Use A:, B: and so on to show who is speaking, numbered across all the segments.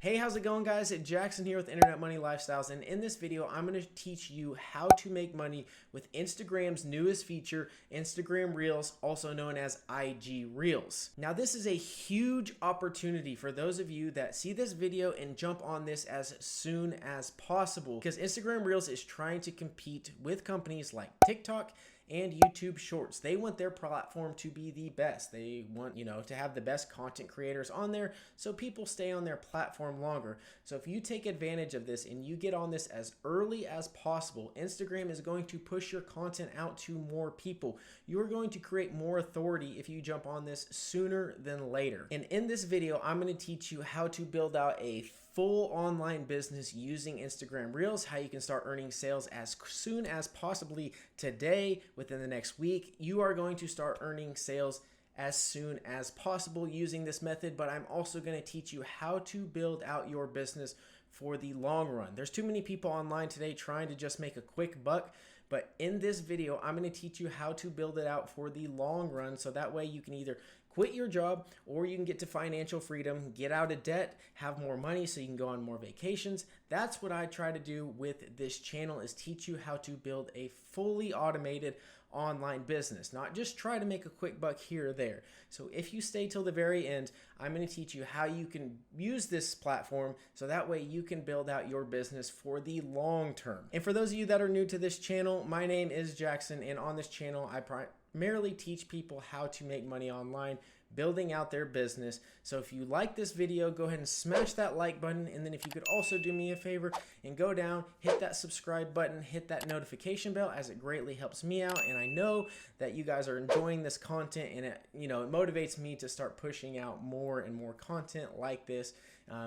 A: Hey, how's it going, guys? It's Jackson here with Internet Money Lifestyles, and in this video, I'm going to teach you how to make money with Instagram's newest feature, Instagram Reels, also known as IG Reels. Now, this is a huge opportunity for those of you that see this video and jump on this as soon as possible, because Instagram Reels is trying to compete with companies like TikTok and YouTube Shorts. They want their platform to be the best. They want, to have the best content creators on there so people stay on their platform longer. So if you take advantage of this and you get on this as early as possible, Instagram is going to push your content out to more people. You're going to create more authority if you jump on this sooner than later. And in this video, I'm going to teach you how to build out a full online business using Instagram Reels, how you can start earning sales as soon as possibly today, within the next week. You are going to start earning sales as soon as possible using this method, but I'm also going to teach you how to build out your business for the long run. There's too many people online today trying to just make a quick buck, but in this video, I'm going to teach you how to build it out for the long run, so that way you can either quit your job or you can get to financial freedom, get out of debt, have more money so you can go on more vacations. That's what I try to do with this channel, is teach you how to build a fully automated online business, not just try to make a quick buck here or there. So if you stay till the very end, I'm going to teach you how you can use this platform so that way you can build out your business for the long term. And for those of you that are new to this channel, my name is Jackson, and on this channel I primarily teach people how to make money online, building out their business. So if you like this video, go ahead and smash that like button, and then if you could also do me a favor and go down, hit that subscribe button, hit that notification bell, as it greatly helps me out, and I know that you guys are enjoying this content, and it motivates me to start pushing out more and more content like this,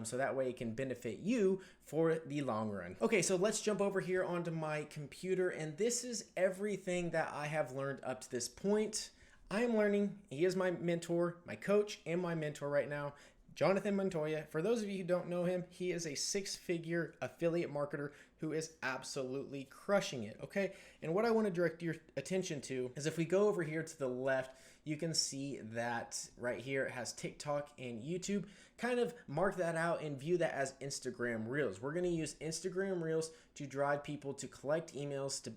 A: so that way it can benefit you for the long run. Okay, so let's jump over here onto my computer, and this is everything that I have learned up to this point. I am learning. He is my mentor, my coach, and my mentor right now, Jonathan Montoya. For those of you who don't know him, he is a six-figure affiliate marketer who is absolutely crushing it, okay? And what I want to direct your attention to is, if we go over here to the left, you can see that right here it has TikTok and YouTube. Kind of mark that out and view that as Instagram Reels. We're going to use Instagram Reels to drive people to collect emails, to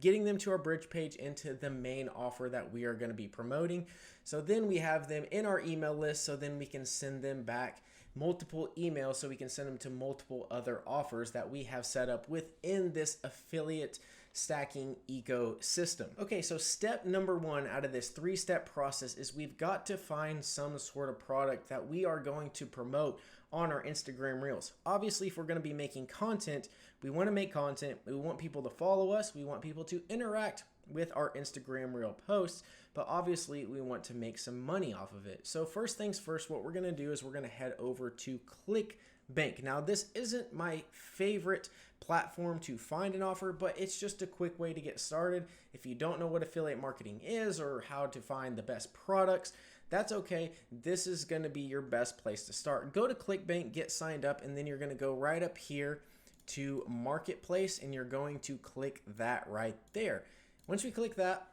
A: getting them to our bridge page into the main offer that we are going to be promoting. So then we have them in our email list, so then we can send them back multiple emails, so we can send them to multiple other offers that we have set up within this affiliate stacking ecosystem. Okay, so step number one out of this three-step process is we've got to find some sort of product that we are going to promote on our Instagram Reels. Obviously, if we're going to be making content, we want to make content, we want people to follow us, we want people to interact with our Instagram Reel posts, but obviously we want to make some money off of it. So first things first, what we're going to do is we're going to head over to ClickBank. Now, this isn't my favorite platform to find an offer, but it's just a quick way to get started. If you don't know what affiliate marketing is or how to find the best products, that's okay. This is going to be your best place to start. Go to ClickBank, get signed up, and then you're going to go right up here to Marketplace, and you're going to click that right there. Once we click that,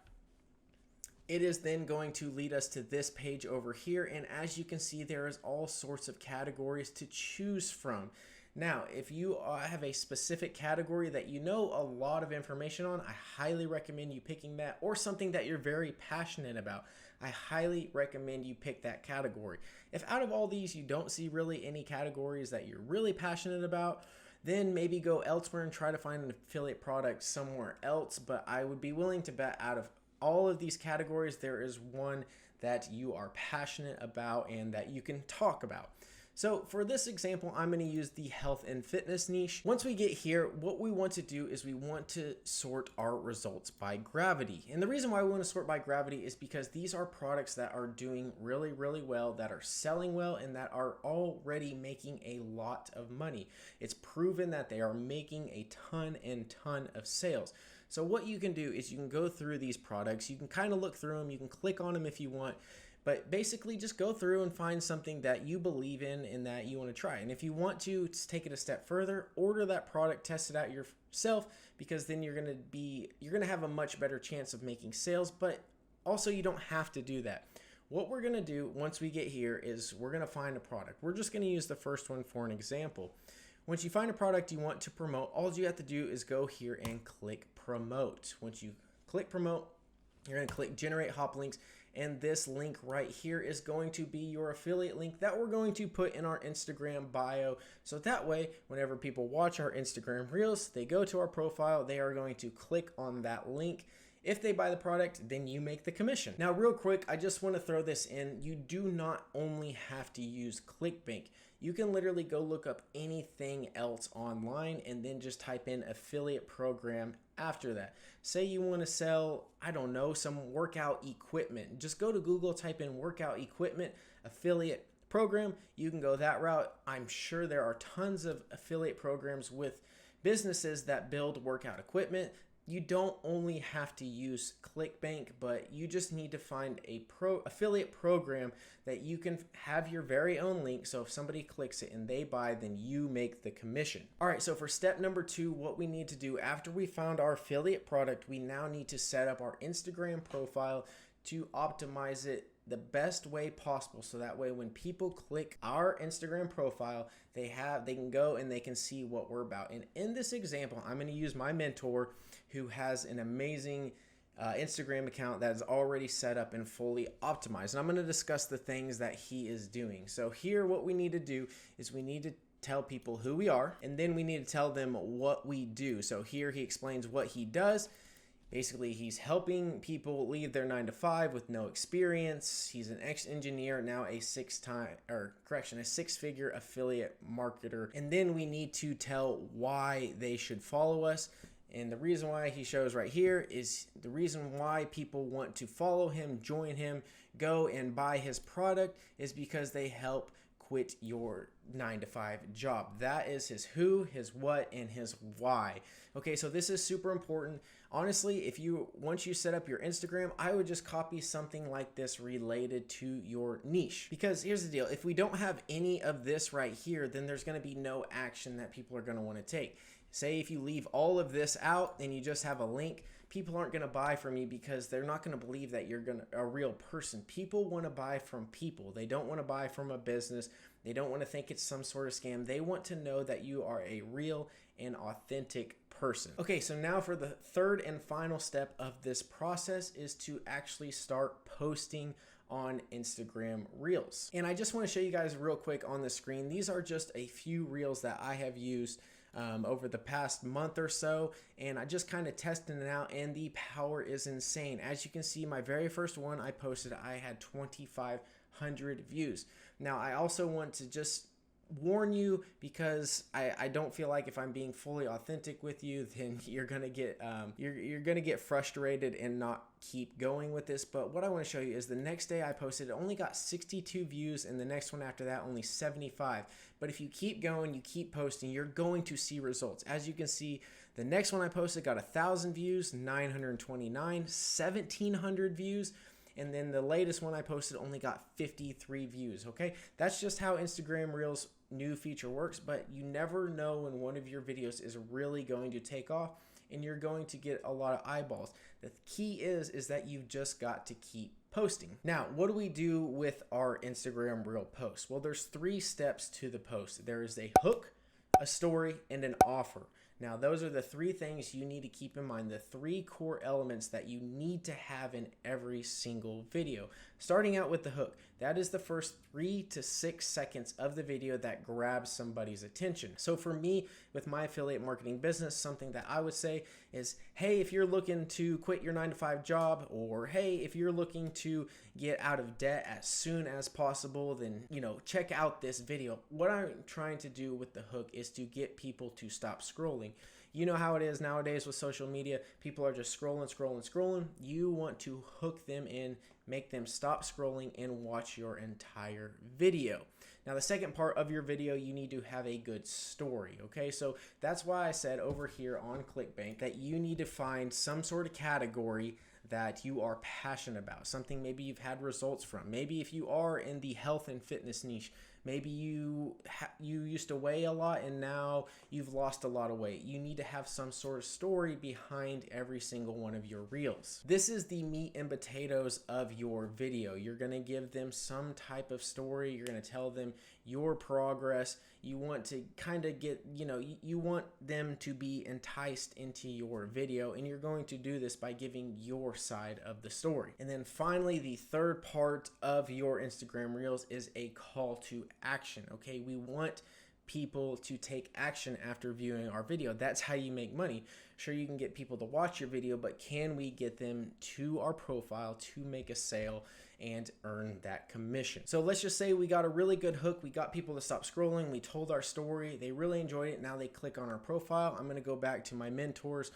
A: it is then going to lead us to this page over here, and as you can see, there is all sorts of categories to choose from. Now, if you have a specific category that you know a lot of information on, I highly recommend you picking that, or something that you're very passionate about. I highly recommend you pick that category. If out of all these you don't see really any categories that you're really passionate about, then maybe go elsewhere and try to find an affiliate product somewhere else. But I would be willing to bet out of all of these categories, there is one that you are passionate about and that you can talk about. So for this example, I'm going to use the health and fitness niche. Once we get here, what we want to do is we want to sort our results by gravity. And the reason why we want to sort by gravity is because these are products that are doing really, really well, that are selling well, and that are already making a lot of money. It's proven that they are making a ton and ton of sales. So what you can do is you can go through these products. You can kind of look through them. You can click on them if you want. But basically just go through and find something that you believe in and that you want to try. And if you want to take it a step further, order that product, test it out yourself, because then you're going to have a much better chance of making sales, but also you don't have to do that. what we're going to do once we get here is we're going to find a product. We're just going to use the first one for an example. Once you find a product you want to promote, all you have to do is go here and click promote. Once you click promote, you're going to click generate hop links, and this link right here is going to be your affiliate link that we're going to put in our Instagram bio. So that way, whenever people watch our Instagram Reels, they go to our profile, they are going to click on that link. If they buy the product, then you make the commission. Now, real quick, I just want to throw this in. You do not only have to use ClickBank. You can literally go look up anything else online and then just type in affiliate program after that. Say you want to sell, I don't know, some workout equipment. Just go to Google, type in workout equipment, affiliate program. You can go that route. I'm sure there are tons of affiliate programs with businesses that build workout equipment. You don't only have to use ClickBank, but you just need to find a affiliate program that you can have your very own link. So if somebody clicks it and they buy, then you make the commission. All right, so for step number 2, what we need to do after we found our affiliate product, we now need to set up our Instagram profile to optimize it the best way possible, so that way when people click our Instagram profile, they can go and they can see what we're about. And in this example, I'm going to use my mentor who has an amazing Instagram account that is already set up and fully optimized. And I'm going to discuss the things that he is doing. So here, what we need to do is we need to tell people who we are, and then we need to tell them what we do. So here he explains what he does. Basically, he's helping people leave their 9-to-5 with no experience. He's an ex-engineer, now a six-figure affiliate marketer. And then we need to tell why they should follow us. And the reason why he shows right here is the reason why people want to follow him, join him, go and buy his product is because they help quit your 9-to-5 job. That is his who, his what, and his why. Okay, so this is super important. Honestly, once you set up your Instagram, I would just copy something like this related to your niche. Because here's the deal, if we don't have any of this right here, then there's gonna be no action that people are gonna wanna take. Say if you leave all of this out and you just have a link, people aren't going to buy from you because they're not going to believe that you're a real person. People want to buy from people. They don't want to buy from a business. They don't want to think it's some sort of scam. They want to know that you are a real and authentic person. Okay, so now for the third and final step of this process is to actually start posting on Instagram Reels. And I just want to show you guys real quick on the screen. These are just a few Reels that I have used over the past month or so, and I just kind of testing it out, and the power is insane. As you can see, my very first one I posted, I had 2,500 views. Now I also want to just warn you, because I don't feel like if I'm being fully authentic with you, then you're gonna get you're gonna get frustrated and not keep going with this. But what I want to show you is the next day I posted, it only got 62 views, and the next one after that only 75. But if you keep going, you keep posting, you're going to see results. As you can see, the next one I posted got 1,000 views, 929, 1,700 views. And then the latest one I posted only got 53 views, okay? That's just how Instagram Reels new feature works, but you never know when one of your videos is really going to take off and you're going to get a lot of eyeballs. The key is that you've just got to keep posting. Now, what do we do with our Instagram Reel post? Well, there's 3 steps to the post. There is a hook, a story, and an offer. Now, those are the 3 things you need to keep in mind, the 3 core elements that you need to have in every single video. Starting out with the hook, that is the first 3 to 6 seconds of the video that grabs somebody's attention. So for me, with my affiliate marketing business, something that I would say is, hey, if you're looking to quit your 9-to-5 job, or hey, if you're looking to get out of debt as soon as possible, then, check out this video. What I'm trying to do with the hook is to get people to stop scrolling. You know how it is nowadays with social media. People are just scrolling. You want to hook them in, make them stop scrolling and watch your entire video. Now, the second part of your video, you need to have a good story, okay? So that's why I said over here on ClickBank that you need to find some sort of category that you are passionate about, something maybe you've had results from. Maybe if you are in the health and fitness niche, Maybe you used to weigh a lot and now you've lost a lot of weight. You need to have some sort of story behind every single one of your reels. This is the meat and potatoes of your video. You're going to give them some type of story. You're going to tell them your progress. You want to kind of get, you want them to be enticed into your video, and you're going to do this by giving your side of the story. And then finally, the third part of your Instagram Reels is a call to action. Okay, we want people to take action after viewing our video. That's how you make money. Sure, you can get people to watch your video, but can we get them to our profile to make a sale and earn that commission? So let's just say we got a really good hook. We got people to stop scrolling. We told our story. They really enjoyed it. Now they click on our profile. I'm going to go back to my mentor's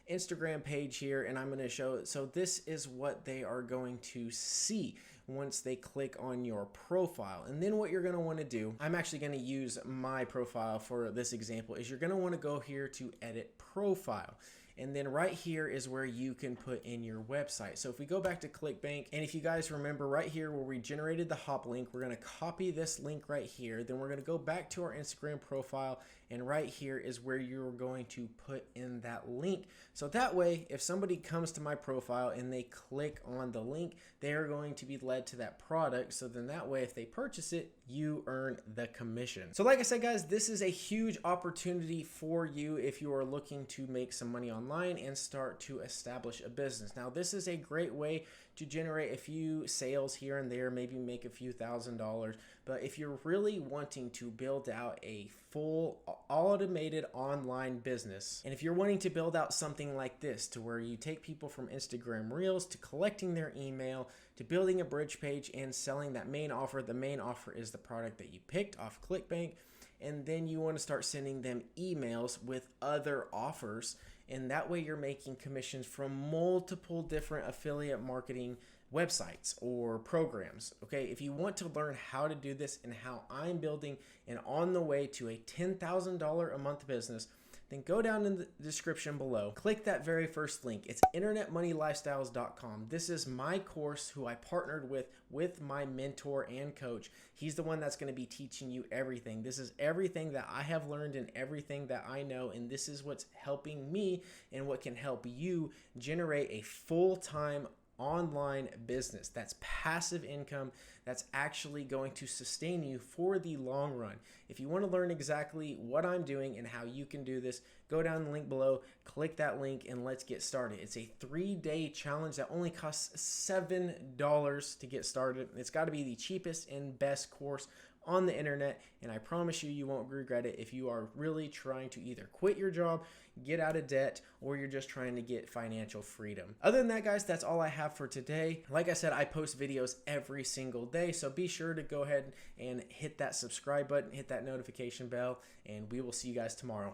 A: Instagram page here, and I'm going to show it. So this is what they are going to see once they click on your profile. And then what you're going to want to do, I'm actually going to use my profile for this example, is you're going to want to go here to edit profile. And then right here is where you can put in your website. So if we go back to ClickBank, and if you guys remember right here where we generated the hop link, we're going to copy this link right here. Then we're going to go back to our Instagram profile, and right here is where you're going to put in that link. So that way, if somebody comes to my profile and they click on the link, they are going to be led to that product. So then that way, if they purchase it, you earn the commission. So like I said, guys, this is a huge opportunity for you if you are looking to make some money online and start to establish a business. Now, this is a great way to generate a few sales here and there, maybe make a few $1,000s. But if you're really wanting to build out a full automated online business, and if you're wanting to build out something like this to where you take people from Instagram Reels to collecting their email to building a bridge page and selling that main offer, the main offer is the product that you picked off ClickBank, and then you want to start sending them emails with other offers, and that way you're making commissions from multiple different affiliate marketing websites or programs. Okay, if you want to learn how to do this and how I'm building and on the way to a $10,000 a month business, then go down in the description below, click that very first link. It's internetmoneylifestyles.com. This is my course who I partnered with my mentor and coach. He's the one that's going to be teaching you everything. This is everything that I have learned and everything that I know, and this is what's helping me and what can help you generate a full-time online business that's passive income, that's actually going to sustain you for the long run. If you want to learn exactly what I'm doing and how you can do this, go down the link below, click that link, and let's get started. It's a 3-day challenge that only costs $7 to get started. It's got to be the cheapest and best course on the internet, and I promise you, you won't regret it if you are really trying to either quit your job, get out of debt, or you're just trying to get financial freedom. Other than that, guys, that's all I have for today. Like I said, I post videos every single day, so be sure to go ahead and hit that subscribe button, hit that notification bell, and we will see you guys tomorrow.